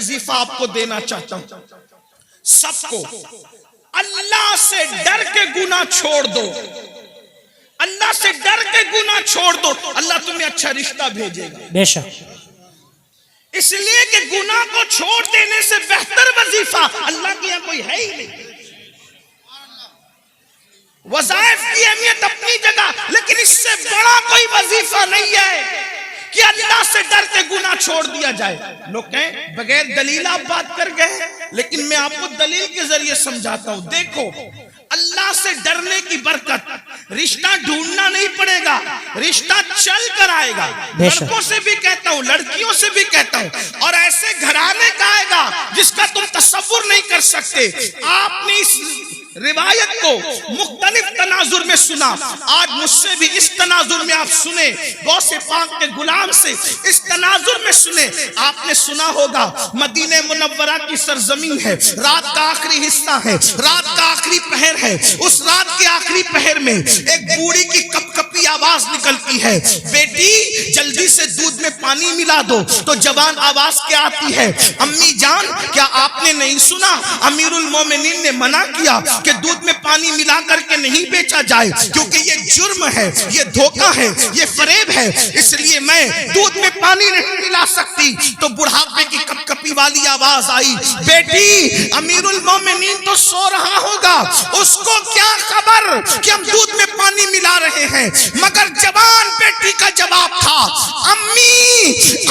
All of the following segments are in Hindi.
वजीफा आपको देना चाहता हूं। सबको अल्लाह से डर के गुनाह छोड़ दो, अल्लाह से डर के गुनाह छोड़ दो, अल्लाह तुम्हें अच्छा रिश्ता भेजेगा बेशक। इसलिए कि गुनाह को छोड़ देने से बेहतर वजीफा अल्लाह के यहाँ कोई है ही नहीं। वज़ाइफ की अहमियत अपनी जगह, लेकिन इससे बड़ा कोई वजीफा नहीं है कि अल्लाह से डर के गुनाह छोड़ दिया जाए। लोग कहें बगैर दलील आप बात कर गए, लेकिन मैं आपको दलील के जरिए समझाता हूं। देखो, अल्लाह से डरने की बरकत, रिश्ता ढूंढना नहीं पड़ेगा, रिश्ता चल कर आएगा। लड़कों से भी कहता हूं, लड़कियों से भी कहता हूं, और ऐसे घराने का आएगा जिसका तुम तसव्वुर नहीं कर सकते। आपने इस रिवायत को मुख्तलिफ तनाजुर में सुना, आज मुझसे भी इस तनाजुर में आप सुने, गौसे पाक के गुलाम से इस तनाजुर में सुने। आपने सुना होगा मदीने मुनव्वरा की सरजमीन है, रात का आखिरी हिस्सा है, रात का आखिरी पहर है। उस रात के आखिरी पहर में एक बूढ़ी की कपकपी आवाज निकलती है, बेटी जल्दी से दूध में पानी मिला दो। तो जवान आवाज क्या आती है, अम्मी जान क्या आपने नहीं सुना, अमीरुल मोमिनीन ने मना किया कि दूध में पानी मिला करके नहीं बेचा जाए, क्योंकि ये जुर्म है, ये धोखा है, ये फरेब है, इसलिए मैं दूध में पानी नहीं मिला सकती। तो बुढ़ापे की कपकपी वाली आवाज आई, बेटी अमीरुल मोमिनीन तो सो रहा होगा, उसको क्या खबर कि हम दूध में पानी मिला रहे हैं। मगर जवान बेटी का जवाब था, अम्मी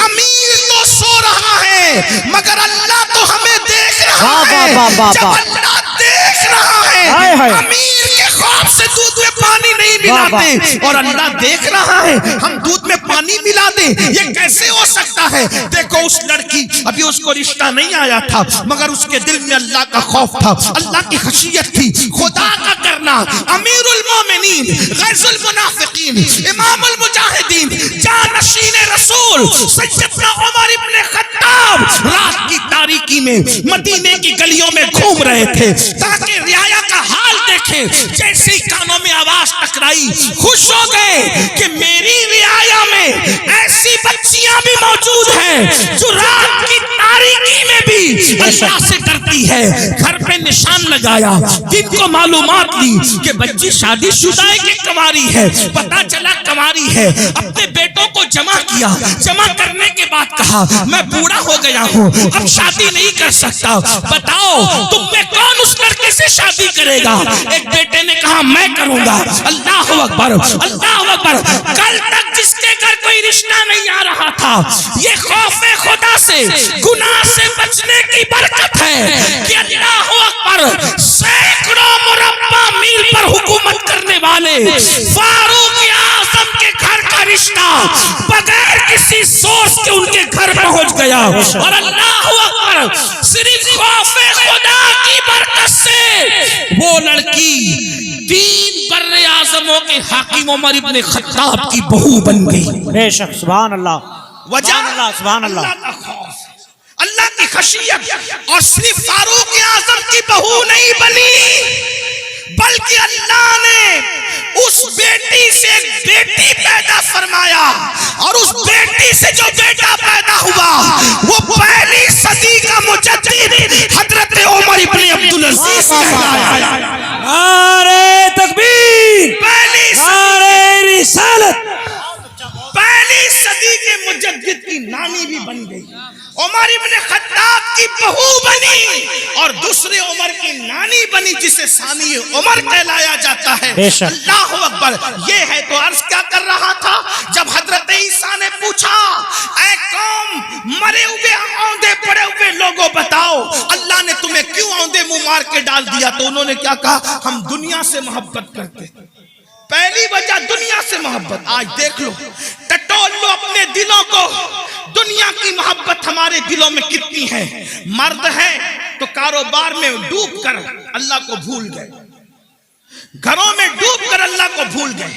अमीर तो सो रहा है, मगर अल्लाह तो हमें देख रहा है। जब अल्लाह देख रहा है, अमीर के खौफ से दूध में पानी नहीं मिलाते, और अल्लाह देख रहा है हम दूध में पानी मिला दें, ये कैसे हो सकता है। देखो, उस लड़की, अभी उसको रिश्ता नहीं आया था, मगर उसके दिल में अल्लाह का खौफ था, अल्लाह की खशियत थी, खुदा का करना। अमीरुल मोमिनीन, गैजुल मुनाफिकीन, इमामुल मुजाहिदीन, जानशीन रसूल सैयदना उमर इब्न खत्ताब रात की तारीकी में मदीने की गलियों में घूम रहे थे ताकि रियाया का हाल देखे। जैसे ही कानों में आवाज टकराई, खुश हो गए कि मेरी रियाया में ऐसी बच्चियां भी मौजूद हैं जो रात की तारीकी में भी अल्लाह से डरती है। घर पे निशान लगाया, दिन को मालूमात ली कि बच्ची शादीशुदा है कि कुंवारी है। पता चला कुंवारी है। अपने बेटों को जमा किया, जमा करने के बाद कहा, मैं बूढ़ा हो गया हूँ, अब शादी नहीं कर सकता, बताओ तुम में कौन उस लड़के से शादी करेगा। एक बेटे ने कहा, मैं करूंगा। अल्लाह अकबर, अल्लाह अकबर। कल तक जिसके घर कोई रिश्ता नहीं आ रहा था, ये खौफे खुदा से, गुनाह से बचने की बरकत है कि अल्लाह अकबर सैकड़ों मुरब्बा मील पर हुकूमत करने वाले फारूक आज़म के घर का रिश्ता बगैर किसी सोर्स के उनके घर पहुंच गया। और अल्लाह अकबर, सिर्फ खौफे खुदा की बरकत से वो लड़की 3 बर्रे आज़मों के हाकिम उमर इब्न खत्ताब की बहू बन गई। बेशक, सुभान अल्लाह, वजह अल्लाह, सुभान अल्लाह, अल्लाह का खौफ, अल्लाह की खशियत। और सिर्फ फारूक आज़म की बहू नहीं बनी, बल्कि अल्लाह ने उस बेटी से एक बेटी पैदा फरमाया, और उस बेटी से जो बेटा पैदा हुआ वो पहली सदी का मुजद्दिद हजरत उमर इब्न अब्दुल अजीज कहलाया। नारे तकबीर, नारे रिसालत। पहली सदी के मुजद्दिद की नानी भी बन गई, उमर इब्न खत्ताब की बहू बनी, और दूसरे उमर की नानी बनी, जिसे सानी उमर कहलाया जाता है। अल्लाह अकबर। ये है तो अर्ज क्या कर रहा था, जब हजरत ईसा ने पूछा, ऐ कौम मरे हुए औंधे पड़े हुए लोगों, बताओ अल्लाह ने तुम्हें क्यों औंधे मुंह मार के डाल दिया। तो उन्होंने क्या कहा, हम दुनिया से मोहब्बत करते। पहली वजह दुनिया से मोहब्बत। आज देख लो, टटोल लो अपने दिलों को, दुनिया की मोहब्बत हमारे दिलों में कितनी है। मर्द है तो कारोबार में डूब कर अल्लाह को भूल गए, घरों में डूब कर अल्लाह को भूल गए,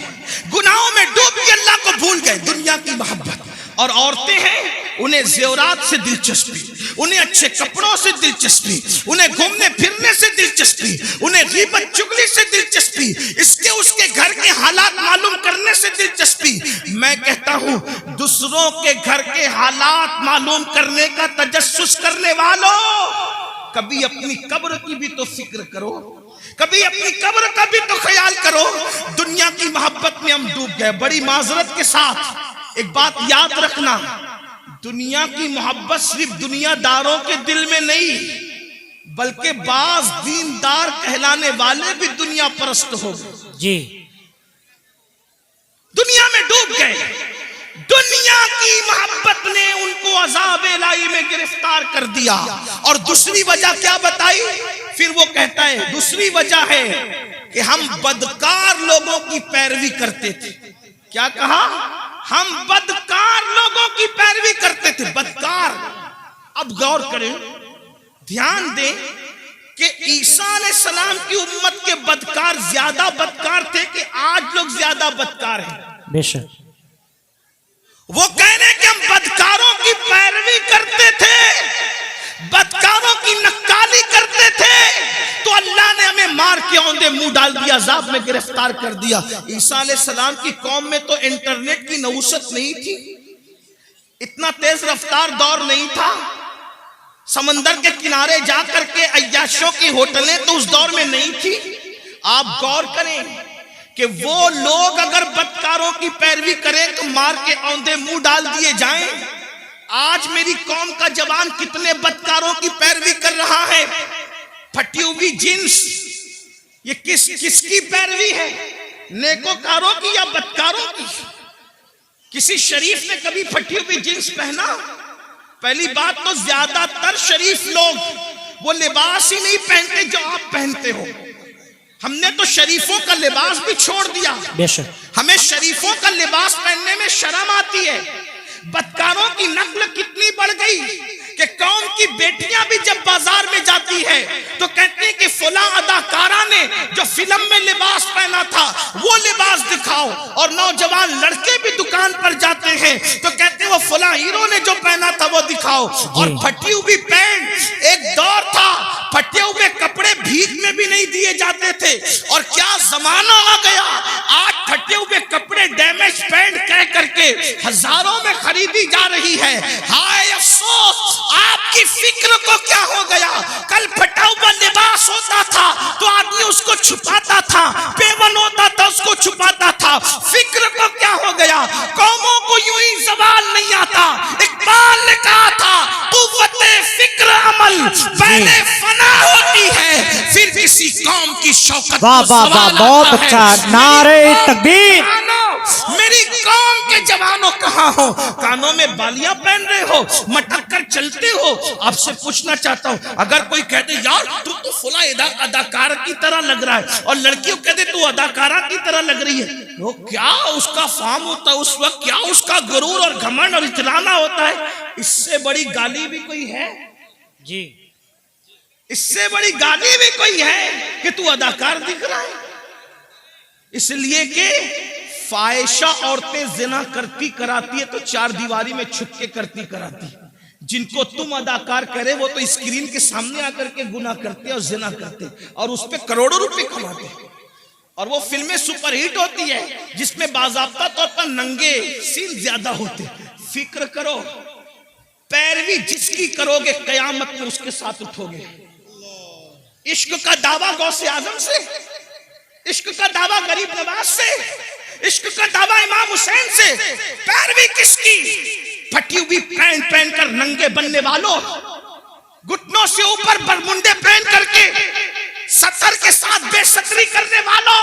गुनाहों में डूब के अल्लाह को भूल गए। दुनिया की मोहब्बत। और औरतें हैं, उन्हें ज़ेवरात से दिलचस्पी, उन्हें अच्छे कपड़ों से दिलचस्पी, उन्हें घूमने फिरने से दिलचस्पी, उन्हें ग़ीबत चुगली से दिलचस्पी, इसके उसके घर के हालात मालूम करने से दिलचस्पी। मैं कहता हूँ, दूसरों के घर के हालात मालूम करने का तजस्सुस करने वाला कभी अपनी कब्र की भी तो फिक्र करो, कभी अपनी कब्र का भी तो ख्याल करो। दुनिया की मोहब्बत में हम डूब गए। बड़ी माजरत के साथ एक बात याद रखना, दुनिया की मोहब्बत सिर्फ दुनियादारों के दिल में नहीं, बल्कि बाज दीनदार कहलाने वाले भी दुनिया परस्त हो गए जी, दुनिया में डूब गए। दुनिया की मोहब्बत ने उनको अज़ाब इलाही में गिरफ्तार कर दिया। और दूसरी वजह क्या बताई? फिर वो कहता है दूसरी वजह है कि हम बदकार लोगों की पैरवी करते थे। क्या कहा? हम बदकार लोगों की पैरवी करते थे। बदकार, अब गौर करें, ध्यान दें कि ईसा अलैहिस्सलाम की उम्मत के बदकार ज्यादा बदकार थे कि आज लोग ज्यादा बदकार हैं? बेशक। वो कह रहे कि हम बदकारों की पैरवी करते थे, बदकारों की नक्काली करते थे, तो अल्लाह ने हमें मार के औंधे मुंह डाल दिया, अज़ाब में गिरफ्तार कर दिया। ईसा अलैहिस्सलाम की कौम में तो इंटरनेट की नहुसत नहीं थी, इतना तेज रफ्तार दौर नहीं था। समंदर के किनारे जाकर के अय्याशों की होटलें तो उस दौर में नहीं थी। आप गौर करें कि वो लोग अगर बदकारों की पैरवी करें तो मार के औंधे मुंह डाल दिए जाएं। आज मेरी कौम का जवान कितने बदकारों की पैरवी कर रहा है। फटी हुई जींस, ये किसकी पैरवी है? नेकोकारों की या बदकारों की? किसी शरीफ ने कभी फटी हुई जींस पहना? पहली बात तो ज्यादातर शरीफ लोग वो लिबास ही नहीं पहनते जो आप पहनते हो। हमने तो शरीफों का लिबास भी छोड़ दिया। बेशक। हमें शरीफों का लिबास पहनने में शर्म आती है। बदकारों की नस्ल कितनी बढ़ गई कि कौम की बेटियां भी जब बाजार में जाती है तो कहते हैं कि फला अदाकारा ने जो फिल्म में लिबास पहना था वो लिबास दिखाओ। और नौजवान लड़के भी दुकान पर जाते हैं तो कहते हैं वो फला हीरो ने जो पहना था वो दिखाओ। और फटी हुई पैंट, एक दौर था फटे हुए कपड़े भीख में भी नहीं दिए जाते थे, और क्या जमाना आ गया। आज फटे हुए कपड़े डैमेज पैंट कह करके हजारों में खरीदी जा रही है। हाय अफसोस, आपकी फिक्र को क्या हो गया। कल फटा हुआ लिबास होता था तो आदमी उसको छुपाता था, पेवन होता था उसको छुपाता था। फिक्र को क्या हो गया। कौमों को यूं ही सवाल नहीं आता। इकबाल ने कहा था कुव्वते फिक्र अमल पहले फना होती है, फिर किसी कौम की शौकत। वाह वाह वाह, बहुत अच्छा। नारे तकबीर। मेरी कौम के जवानों कहाँ हो? कानों में बालियां पहन रहे हो, मटक कर चलते हो। आपसे पूछना चाहता हूँ, अगर कोई कहते यार तू तो फला अदाकार की तरह लग रहा है, और लड़कियों कहते तू अदाकारा की तरह लग रही है, वो क्या उसका फार्म होता है उस वक्त, क्या उसका गुरूर और घमंड और इतराना होता है। इससे बड़ी गाली भी कोई है जी? इससे बड़ी गाली भी कोई है कि तू अदाकार दिख रहा है? इसलिए कि फाहिशा औरतें जिना करती कराती है तो चार दीवारी में छुप के करती कराती। जिनको तुम अदाकार करे वो तो स्क्रीन के सामने आकर के गुनाह करते और जिना करते और उस पे करोड़ों रुपए कमाते। और वो फिल्में सुपरहिट होती है जिसमें बाज़ाब्ता तौर पर नंगे सीन ज्यादा होते। फिक्र करो, पैरवी जिसकी करोगे कयामत में उसके साथ उठोगे। इश्क का दावा गौसे आजम से, इश्क का दावा गरीब नवाज से, इश्क का दावा इमाम हुसैन से। पैरवी किसकी? फटी हुई पैंट पहनकर नंगे बनने वालों, घुटनों से ऊपर बरमुंडे पहन करके सतर के साथ बेसतरी करने वालों,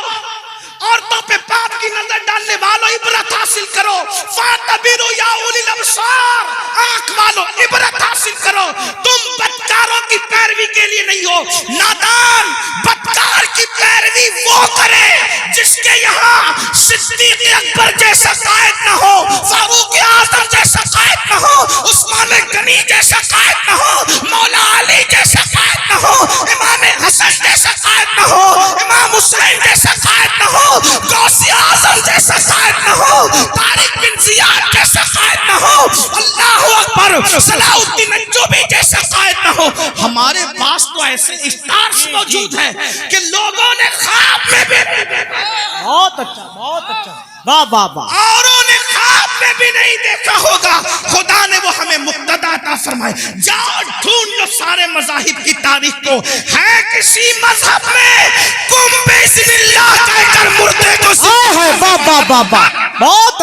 औरतों पे पाप की नजर डालने वालों, इबरत हासिल करो। फातबिरु या उलिल अब्सार, आंख वालों इबरत हासिल करो। तुम बदकारों की पैरवी के लिए नहीं हो। नादान बदकार की पैरवी वो करे जिसके यहाँ सिद्दीक अकबर जैसा कायद न हो, फारूक आजम जैसा कायद न हो, उस्मान गनी जैसा कायद न हो, मौला अली जैसा कायद न हो, इमाम हसन जैसा कायद न हो, इमाम हुसैन जैसा कायद न हो, गौसे आजम जैसा कायद न हो, तारिक बिन जियाद जैसा कायद न हो, अल्लाहु अकबर सलाउद्दीन अय्यूबी जैसा कायद न हो। हमारे पास तो ऐसे स्टार्स मौजूद हैं कि लोगों ने ख्वाब में भी बहुत अच्छा, बहुत अच्छा। वाह वाह वाह। औरों ने ख्वाब में भी नहीं देखा होगा, खुदा ने वो हमें मुक्तदा अता फरमाए। जाओ ढूंढ लो सारे मज़ाहिब की तारीख को, है किसी मजहब में कुम बिस्मिल्लाह कहकर मुर्दे को बहुत